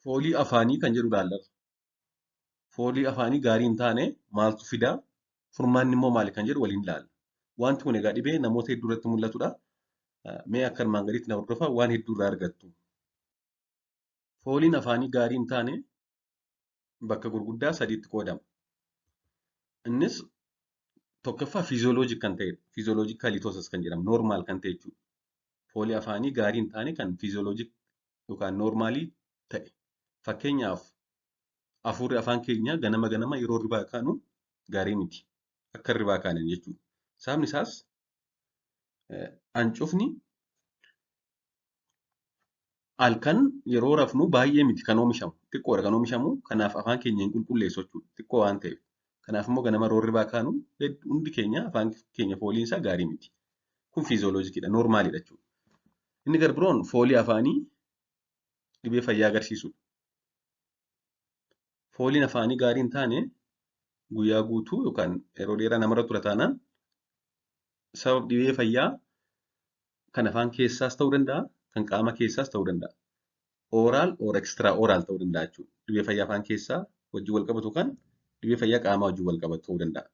Foolii afaanii kan jedhu ilaallata. Foolii afaanii gaarii hin taane maaltu fidaa? Furmaanni immoo maali kan jedhu waliin ilaalla. Wanti kun egaa dhibee namoota hedduu irratti mul'atudha. Mee akka armaan gadiitti na hordofaa waan hedduu irraa argattu. Fooliin afaanii gaarii hin taane bakka gurguddaa sadiitti qoodama. Innis tokkoffaa fiiziyooloojik kan ta'edha. Fiiziyooloojikaal liitoosis kan jedhamu noormaal kan ta'e jechuudha. Foolii afaanii gaarii hin taane kan fiiziyooloojik yookaan noormaalii ta'e. Fakkeenyaaf hafuurri afaan keenyaa ganama yeroo hirribaa kaanu gaarii miti. Akka hirribaa kaanan jechuudha. Sababni isaas hancufni halkan yeroo rafnu baay'ee miti kan oomishamu. Xiqqoodha kan oomishamu. Kanaaf afaan keenya hin qulqulleessu jechuudha. Xiqqoo waan ta'eef. Kanaaf immoo ganama yeroo hirribaa kaanu hundi keenya afaan keenya fooliin isaa gaarii miti. Kun fiiziyooloojikiidha. Noormaalidha jechuudha. Inni gara biroon foolii afaanii dhibee fayyaa agarsiisudha. Fooliin afaanii gaarii hin taane guyyaa guutuu yookaan yeroo dheeraa namarra tura taanaan sababa dhibee fayyaa kan afaan keessaas ta'uu danda'a, kan qaama keessaas ta'uu danda'a. Ooraal or ekstiraa ooraal ta'uu danda'a jechuudha. Dhibee fayyaa afaan keessaa wajjin wal qabatu kan dhibee fayyaa qaamaa wajjin wal qabatu ta'uu danda'a.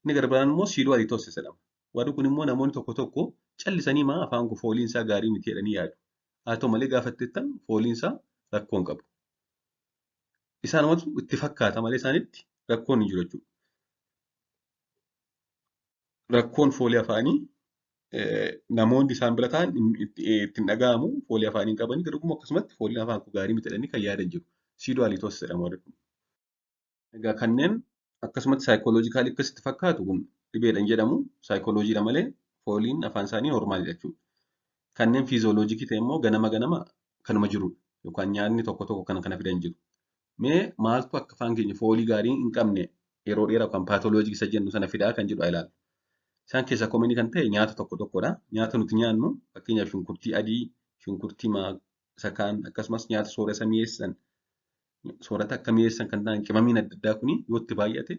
Inni gara biraan immoo siidoo aliitoosis jedhama. Warri kun immoo namoonni tokko tokko callisanii afaan kun fooliin isaa gaarii miti jedhanii yaadu. Haa ta'u malee gaafa itti fooliin isaa rakkoo hin qabu. Isaanumatu itti fakkaata malee isaanitti rakkoon hin jiru jechuudha. Rakkoon foolii afaanii namoonni isaan bira ta'an ittiin dhaga'amu foolii afaanii qabanii garuu akkasumatti fooliin afaan kun gaarii miti jedhanii kan yaadan jiru. Siidoo aliitoosis jedhama warri kun. Egaa kanneen akkasumatti saayikooloojikaalii akkasitti fakkaatu kun dhibeedhaan jedhamu saayikooloojiidha malee fooliin afaan isaanii noormaalidha jechuudha. Kanneen fiiziyooloojikii ta'e immoo ganama kanuma jirudha. Yookaan nyaanni tokko tokko kana fidan jiru. Mee maaltu akka afaan keenya foolii gaarii hin qabne yeroo dheeraa yookaan paatoloojii isa jennu sana fidaa kan jedhu ilaalla. Isaan keessaa koomini kan ta'e nyaata tokko tokkodha. Nyaata nuti nyaannu fakkeenyaaf shunkurtii adii, shunkurtii sakaan akkasumas nyaata soorata mi'eessan soorata akka mi'eessan kan ta'an qimamiin adda addaa kuni yoo itti baay'ate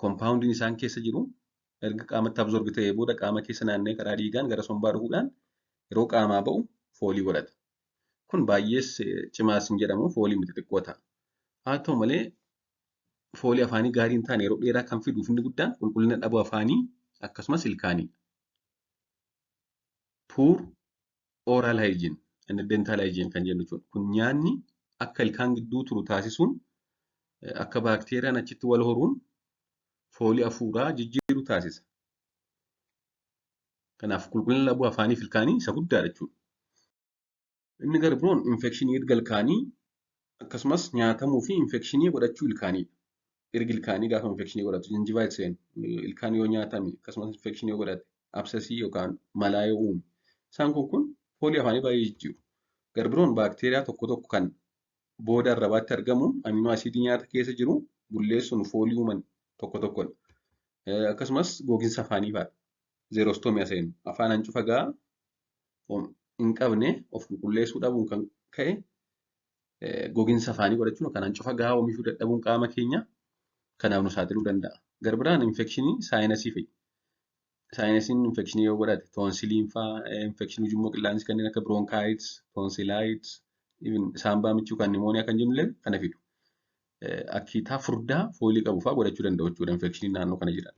koompaawundiin isaan keessa jiru erga qaamatti absorbi ta'ee booda qaama keessa naanna'ee karaa dhiigaan gara sombaa dhufuudhaan yeroo qaamaa ba'u foolii godhata. Kun baay'ees cimaas hin jedhamu foolii miti xiqqoo ta'a. Haa ta'u malee foolii afaanii gaarii hin taane yeroo dheeraa kan fiduuf inni guddaan qulqullina dhabuu afaanii akkasumas ilkaanii. Poor oral hygiene and dental hygiene kan jennu jechuudha. Kun nyaanni akka ilkaan gidduu turu taasisuun akka baakteeriyaan achitti wal horuun foolii hafuuraa jijjiiru taasisa. Kanaaf qulqullina dhabuu afaanii fi ilkaanii isa guddaadha jechuudha. Inni gara biroon infekshinii erga ilkaanii akkasumas nyaatamuu fi infekshinii godhachuu ilkaaniidha. Ergi ilkaanii gaafa infekshinii godhatu jinjivaa seen ilkaan yoo nyaatame akkasumas infekshinii yoo godhate absasii yookaan malaa yoo uume isaan kun foolii afaanii baay'ee jijjiiru. Gara biroon baakteeriyaa tokko tokko kan booda arrabaatti argamu aminoo asiidii nyaata keessa jiru bulleessuun foolii uuman tokko tokkodha. Akkasumas gogiinsa afaanii fa'aadha. Zeerostoomiyaa seenu afaan hancufa gahaa hin qabne of qulqulleessuu dhabuun kan ka'e gogiinsa afaanii godhachuun kan hancufa gahaa oomishuu dadhabuun qaama keenya kanaaf nu saaxiluu danda'a. Gara biraan infekshinii saayinasii fa'i. Saayinasiin infekshinii yoo godhate toonsiliin fa'aa infekshinii ujummoo qilleensi kanneen akka biroonkaayitis, toonsilaayitis, saambaa michuu kan nimooniyaa kan jennullee kana fidu. Akkiitaa furdaa foolii qabu fa'aa godhachuu danda'u jechuudha infekshinii naannoo kana jiran.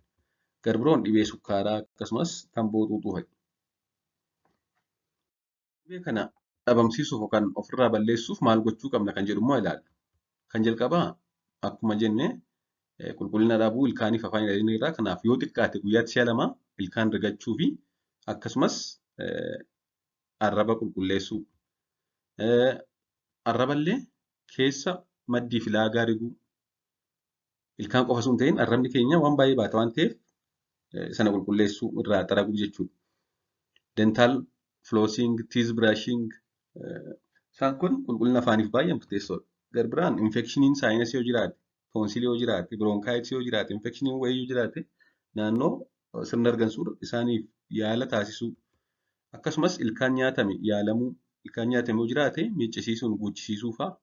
Gara biroon dhibee sukkaaraa akkasumas tamboo xuuxuu fa'i. Dhibee kana dhabamsiisuuf yookaan ofirraa balleessuuf maal gochuu qabna kan jedhu immoo ilaalla. Kan jalqabaa akkuma jenne qulqullina dhabuu ilkaanii fi afaan irraa kanaaf yoo xiqqaate guyyaatti si'a lama ilkaan rigachuu fi akkasumas arraba qulqulleessuu. Arraballee keessa maddii fi laagaa riguu. Ilkaan qofa osoo hin ta'in arrabni keenya waan baay'ee baata waan ta'eef sana qulqulleessuu irraa xaraguu jechuudha. Dental flossing, teeth brushing isaan kun qulqullina afaaniif baay'ee murteessoodha. Gara biraan infekshiniin saayinasii yoo jiraate, toonsilii yoo jiraate, biroonkaayitis yoo jiraate, infekshiniin wayii yoo jiraate naannoo sirna argansuu isaaniif yaala taasisuu. Akkasumas ilkaan nyaatame yaalamuu, ilkaan nyaatame yoo jiraate miiccisiisuun guuchisiisuu fa'aa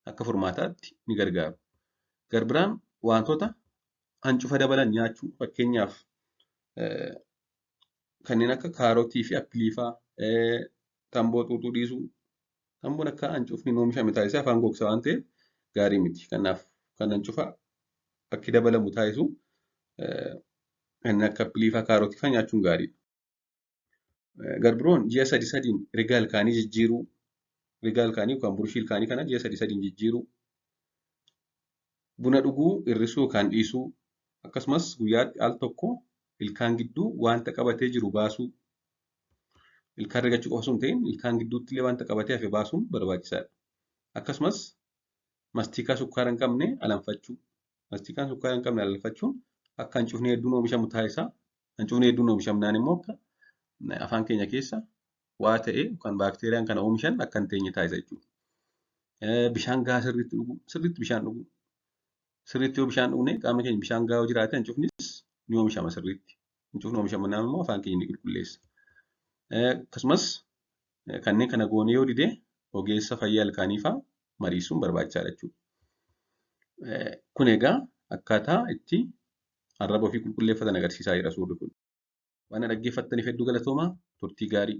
akka furmaataatti ni gargaaru. Gara biraan wantoota hancufa dabalan nyaachuu fakkeenyaaf kanneen akka kaarotii fi appilii fa'aa tamboo xuuxuu dhiisuu Amboon akka hancuufni oomishame taasisee afaan gogsa waan ta'eef gaarii miti. Kanaaf kan hancuufa akki dabalamu taasisu kan akka appilii fa'aa kaarotii fa'aa nyaachuun gaariidha. Garbiroon ji'a sadiin rigaa ilkaanii jijjiiruu, rigaa ilkaanii yookaan burushii ilkaanii kana ji'a sadiin jijjiiruu, buna dhuguu hir'isuu yookaan dhiisuu, akkasumas guyyaatti al tokko ilkaan gidduu wanta qabatee jiru baasuu, ilkaan rigachuu qofa osoo hin ta'in ilkaan gidduutti illee wanta qabatee hafe baasuun barbaachisaadha. Akkasumas mastiikaa sukkaara hin qabne alanfachuu. Mastiikaan sukkaara hin qabne alanfachuun akka hancuufni hedduun oomishamu taasisa. Hancuufni hedduun oomishamnaan immoo akka afaan keenya keessa waa ta'e yookaan baakteeriyaan kana oomishan akka hin teenye taasisa jechuudha. Bishaan gahaa sirriitti dhuguu, sirriitti bishaan dhuguu. Sirriitti yoo bishaan dhugne qaamni keenya bishaan gahaa yoo jiraate hancuufnis ni oomishama sirriitti. Hancuufni oomishamnaan immoo afaan keenya ni qulqulleessa. Akkasumas kanneen kana goonee yoo dide ogeessa fayyaa ilkaanii fa'aa mariisuun barbaachisaadha jechuudha. Kun egaa akkaataa itti arraba ofii qulqulleeffatan agarsiisaa jira suurri kun. Waan dhaggeeffattaniif hedduu galatoomaa, turtii gaarii.